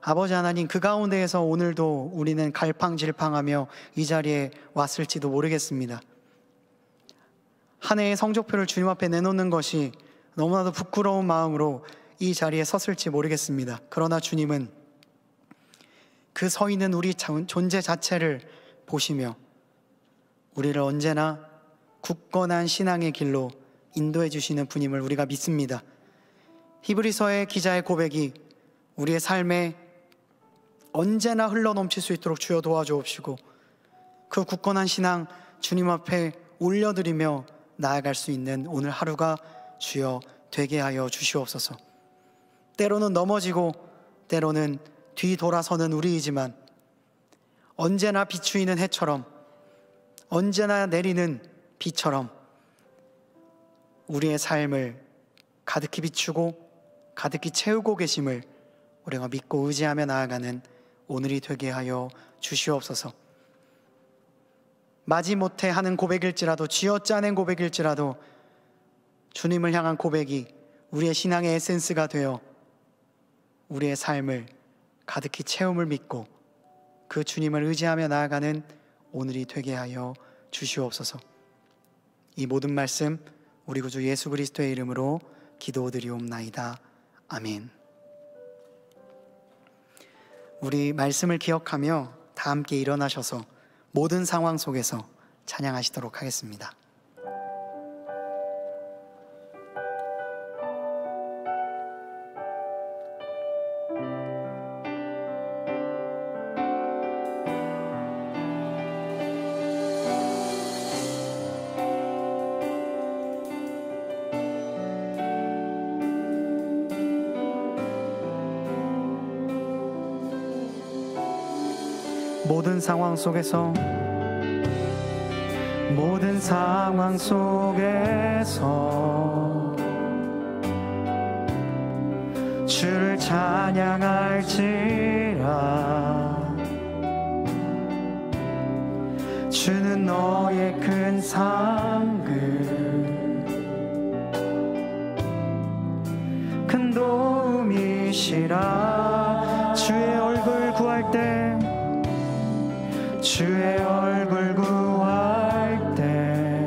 아버지 하나님, 그 가운데에서 오늘도 우리는 갈팡질팡하며 이 자리에 왔을지도 모르겠습니다. 한 해의 성적표를 주님 앞에 내놓는 것이 너무나도 부끄러운 마음으로 이 자리에 섰을지 모르겠습니다. 그러나 주님은 그 서 있는 우리 존재 자체를 보시며 우리를 언제나 굳건한 신앙의 길로 인도해 주시는 분임을 우리가 믿습니다. 히브리서의 기자의 고백이 우리의 삶에 언제나 흘러넘칠 수 있도록 주여 도와주옵시고, 그 굳건한 신앙 주님 앞에 올려드리며 나아갈 수 있는 오늘 하루가 주여 되게 하여 주시옵소서. 때로는 넘어지고 때로는 뒤돌아서는 우리이지만 언제나 비추이는 해처럼, 언제나 내리는 비처럼 우리의 삶을 가득히 비추고 가득히 채우고 계심을 우리가 믿고 의지하며 나아가는 오늘이 되게 하여 주시옵소서. 마지못해 하는 고백일지라도, 쥐어짜낸 고백일지라도 주님을 향한 고백이 우리의 신앙의 에센스가 되어 우리의 삶을 가득히 채움을 믿고 그 주님을 의지하며 나아가는 오늘이 되게 하여 주시옵소서. 이 모든 말씀 우리 구주 예수 그리스도의 이름으로 기도드리옵나이다. 아멘. 우리 말씀을 기억하며 다 함께 일어나셔서 모든 상황 속에서 찬양하시도록 하겠습니다. 모든 상황 속에서, 모든 상황 속에서 주를 찬양할지라. 주는 너의 큰 상급, 큰 도움이시라. 주의 얼굴 구할 때, 주의 얼굴 구할 때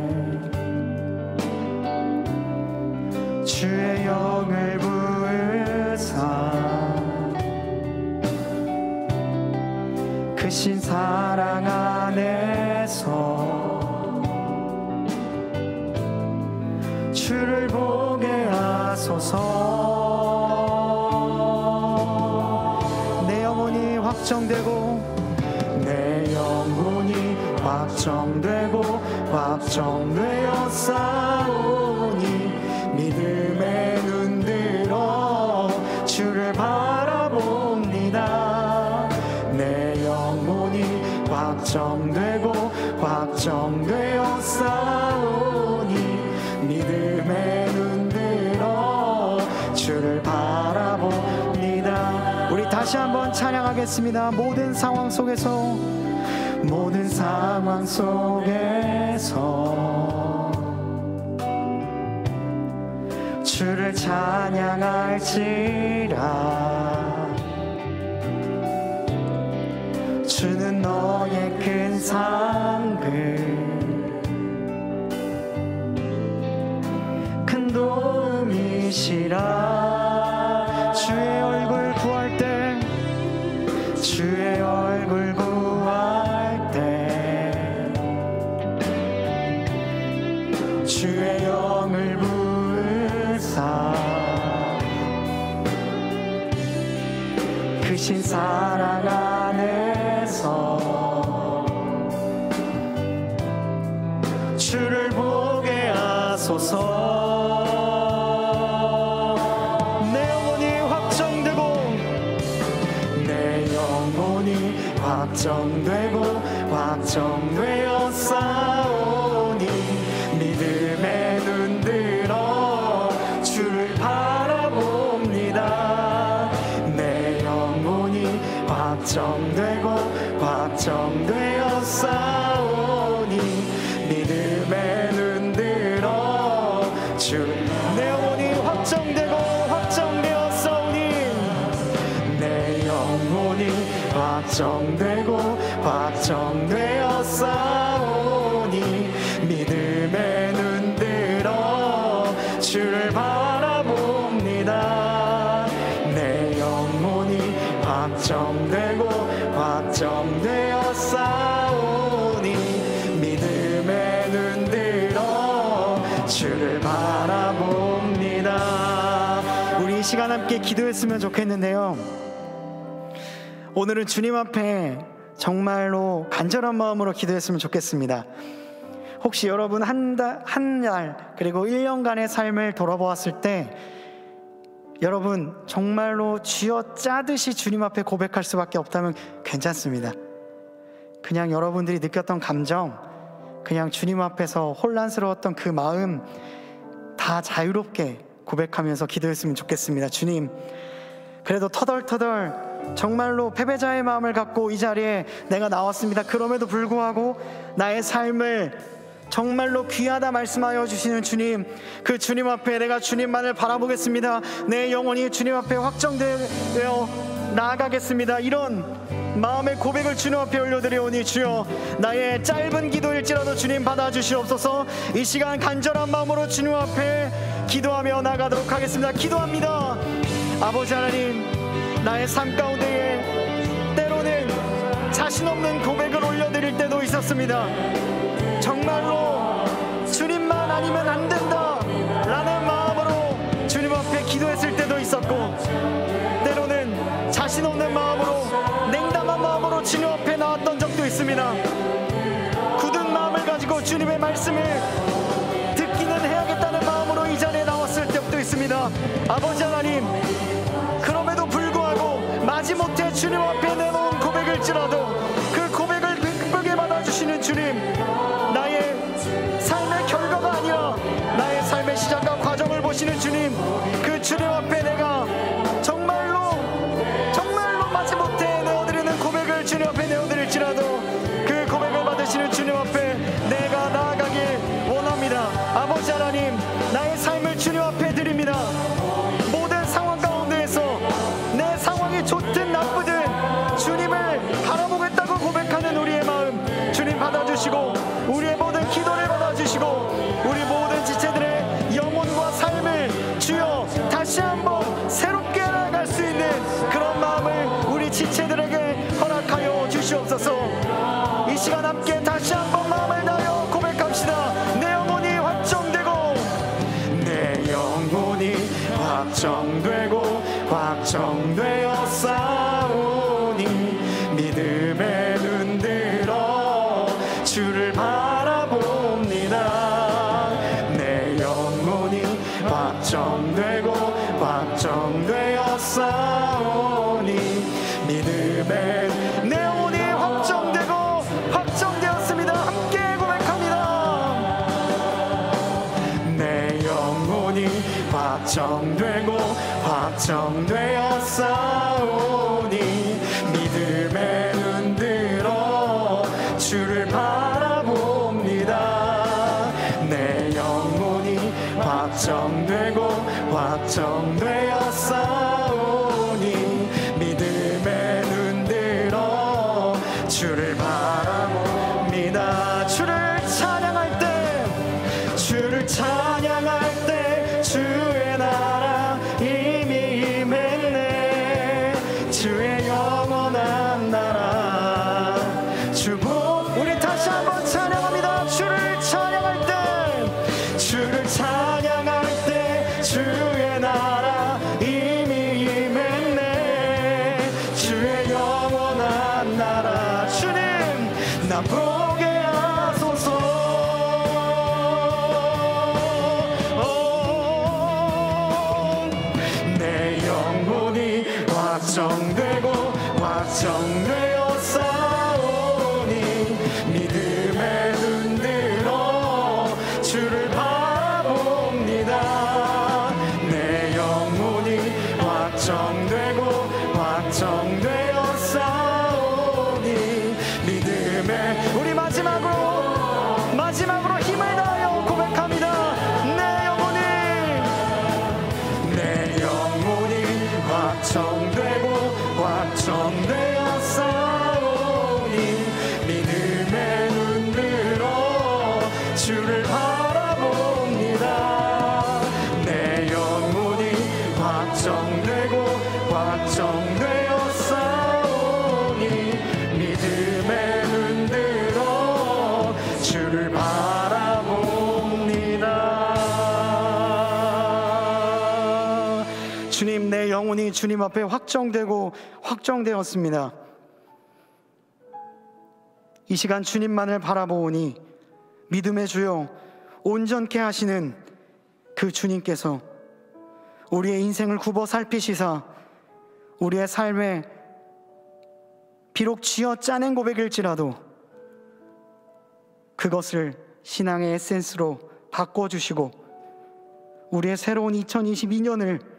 주의 영을 부으사 크신 사랑 안에서 주를 보게 하소서. 내 영혼이 확정되고 확정되어 싸우니 믿음의 눈들어 주를 바라봅니다. 내 영혼이 확정되어 싸우니 믿음의 눈들어 주를 바라봅니다. 우리 다시 한번 찬양하겠습니다. 모든 상황 속에서, 모든 상황 속에서 주를 찬양할지라. 주는 너의 큰 상급, 큰 도움이시라. 주의 얼굴 구할 때, 주의 얼굴 구할 때 주의 영을 부으사 크신 사랑 안에서 주를 보게 하소서. 내 영혼이 확정되고 확정되어 싸우니 믿음의 눈 들어 주를 바라봅니다. 내 영혼이 확정되고 확정되어 싸우니 믿음의 눈 들어 주를 내 영혼이 확정되고 확정되어 싸우니 내 영혼이 확정되고 확정되어 싸우니 믿음의 눈 들어 주를 바라봅니다. 내 영혼이 확정되고 확정되어 싸우니 믿음의 눈 들어 주를 바라봅니다. 우리 이 시간 함께 기도했으면 좋겠는데요, 오늘은 주님 앞에 정말로 간절한 마음으로 기도했으면 좋겠습니다. 혹시 여러분 한 달 그리고 1년간의 삶을 돌아보았을 때 여러분 정말로 쥐어 짜듯이 주님 앞에 고백할 수밖에 없다면 괜찮습니다. 그냥 여러분들이 느꼈던 감정, 그냥 주님 앞에서 혼란스러웠던 그 마음 다 자유롭게 고백하면서 기도했으면 좋겠습니다. 주님, 그래도 터덜터덜 정말로 패배자의 마음을 갖고 이 자리에 내가 나왔습니다. 그럼에도 불구하고 나의 삶을 정말로 귀하다 말씀하여 주시는 주님, 그 주님 앞에 내가 주님만을 바라보겠습니다. 내 영혼이 주님 앞에 확정되어 나아가겠습니다. 이런 마음의 고백을 주님 앞에 올려드리오니 주여, 나의 짧은 기도일지라도 주님 받아주시옵소서. 이 시간 간절한 마음으로 주님 앞에 기도하며 나가도록 하겠습니다. 기도합니다. 아버지 하나님, 나의 삶 가운데에 때로는 자신 없는 고백을 올려드릴 때도 있었습니다. 정말로 주님만 아니면 안 된다 라는 마음으로 주님 앞에 기도했을 때도 있었고, 때로는 자신 없는 마음으로 냉담한 마음으로 주님 앞에 나왔던 적도 있습니다. 굳은 마음을 가지고 주님의 말씀을 듣기는 해야겠다는 마음으로 이 자리에 나왔을 때도 있습니다. 아버지 하나님, 그럼에도 불구하고 마지못해 주님 앞에 내놓은 고백일지라도 그 고백을 기쁘게 받아주시는 주님, 나의 삶의 결과가 아니라 나의 삶의 시작과 과정을 보시는 주님, 그 주님 앞에 내가 정말로 마지못해 내어드리는 고백을 주님 앞에 내어드릴지라도 그 고백을 받으시는 주님 앞에 내가 나아가길 원합니다. 아버지 하나님, 나의 삶을 주님 앞에 드립니다. 모든 상황 가운데에서 내 상황이 좋든 나쁘든 주님을 바라보겠다고 고백하는 우리의 마음 주님 받아주시고, 우리의 모든 기도를 받아주시고, 우리 모든 지체들의 영혼과 삶을 주여 다시 한번 새롭게 나아갈 수 있는 그런 마음을 우리 지체들에게 허락하여 주시옵소서. 이 시간 함께 다시 한번 마음을 다하여 고백합시다. 내 영혼이 확정되고 내 영혼이 확정되고 확정되어 싸우니 믿음의 눈 들어 주를 바라봅니다. 내 영혼이 확정되고 확정되어 싸우니 믿음의 내 영혼이 확정되고 확정되었습니다. 함께 고백합니다. 내 영혼이 확정되고 확정되어 싸우니 믿음의 눈 들어 주를 바라봅니다. 내 영혼이 확정되고 확정되어 싸우니 믿음의 눈 들어 주를 바라봅니다. 주를 찬양할 때 주의 나라 이미 임했네. 주의 영원한 나라 우리 다시 한번 찬양합니다. 주를 찬양할 때 주의 나라 이미 임했네. 주의 영원한 나라 주님 나 보게 하소서. 내 영혼이 확정되고 확정되어 싸우니 믿음에 우리 마지막으로 힘을 다하여 고백합니다. 내 영혼이 확정되고 확정되었사오니 믿음에 눈들어 주를 바라봅니다. 내 영혼이 확정되고 확정되었사오니 믿음에 눈들어 주를 바라봅니다. 주님, 내 영혼이 주님 앞에 확정되고 확정되었습니다. 이 시간 주님만을 바라보니 믿음의 주여 온전케 하시는 그 주님께서 우리의 인생을 굽어 살피시사 우리의 삶에 비록 쥐어 짜낸 고백일지라도 그것을 신앙의 에센스로 바꿔주시고 우리의 새로운 2022년을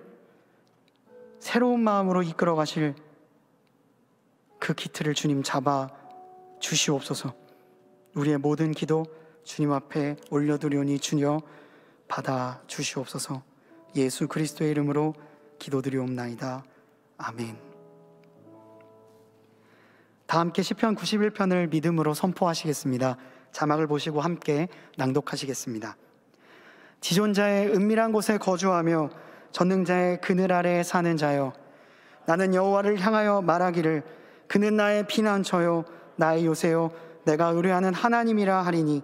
새로운 마음으로 이끌어 가실 그 기틀을 주님 잡아 주시옵소서. 우리의 모든 기도 주님 앞에 올려드리오니 주여 받아 주시옵소서. 예수 그리스도의 이름으로 기도드리옵나이다. 아멘. 다 함께 시편 91편을 믿음으로 선포하시겠습니다. 자막을 보시고 함께 낭독하시겠습니다. 지존자의 은밀한 곳에 거주하며 전능자의 그늘 아래에 사는 자여, 나는 여호와를 향하여 말하기를 그는 나의 피난처요 나의 요새요 내가 의뢰하는 하나님이라 하리니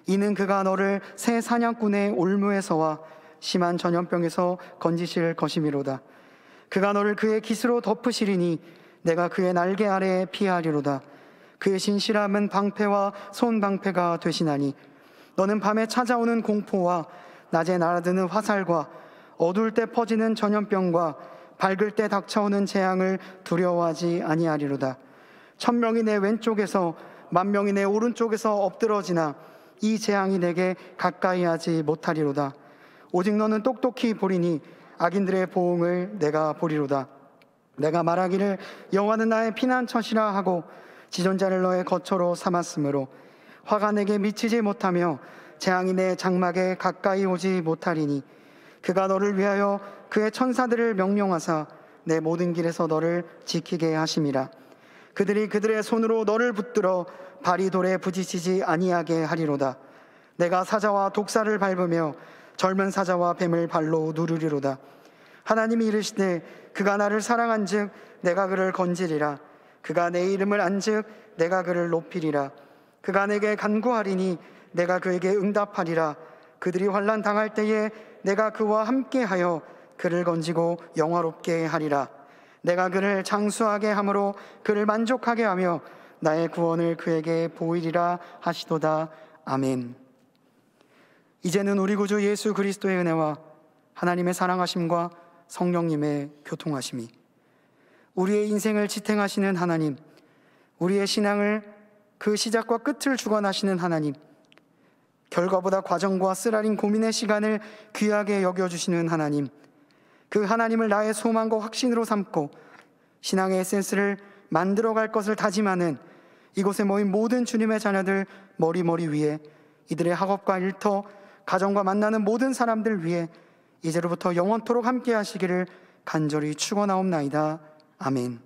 이는 그가 너를 새 사냥꾼의 올무에서와 심한 전염병에서 건지실 것이미로다. 그가 너를 그의 깃으로 덮으시리니 내가 그의 날개 아래에 피하리로다. 그의 신실함은 방패와 손방패가 되시나니 너는 밤에 찾아오는 공포와 낮에 날아드는 화살과 어두울 때 퍼지는 전염병과 밝을 때 닥쳐오는 재앙을 두려워하지 아니하리로다. 1000명이 내 왼쪽에서 10,000명이 내 오른쪽에서 엎드러지나 이 재앙이 내게 가까이 하지 못하리로다. 오직 너는 똑똑히 보리니 악인들의 보응을 내가 보리로다. 내가 말하기를 여호와는 나의 피난처시라 하고 지존자를 너의 거처로 삼았으므로 화가 내게 미치지 못하며 재앙이 내 장막에 가까이 오지 못하리니 그가 너를 위하여 그의 천사들을 명령하사 내 모든 길에서 너를 지키게 하심이라. 그들이 그들의 손으로 너를 붙들어 발이 돌에 부딪히지 아니하게 하리로다. 내가 사자와 독사를 밟으며 젊은 사자와 뱀을 발로 누르리로다. 하나님이 이르시되 그가 나를 사랑한즉 내가 그를 건지리라. 그가 내 이름을 안즉 내가 그를 높이리라. 그가 내게 간구하리니 내가 그에게 응답하리라. 그들이 환난 당할 때에 내가 그와 함께하여 그를 건지고 영화롭게 하리라. 내가 그를 장수하게 함으로 그를 만족하게 하며 나의 구원을 그에게 보이리라 하시도다. 아멘. 이제는 우리 구주 예수 그리스도의 은혜와 하나님의 사랑하심과 성령님의 교통하심이, 우리의 인생을 지탱하시는 하나님, 우리의 신앙을 그 시작과 끝을 주관하시는 하나님, 결과보다 과정과 쓰라린 고민의 시간을 귀하게 여겨주시는 하나님, 그 하나님을 나의 소망과 확신으로 삼고 신앙의 에센스를 만들어갈 것을 다짐하는 이곳에 모인 모든 주님의 자녀들 머리 위에, 이들의 학업과 일터, 가정과 만나는 모든 사람들 위해 이제로부터 영원토록 함께 하시기를 간절히 축원하옵나이다. 아멘.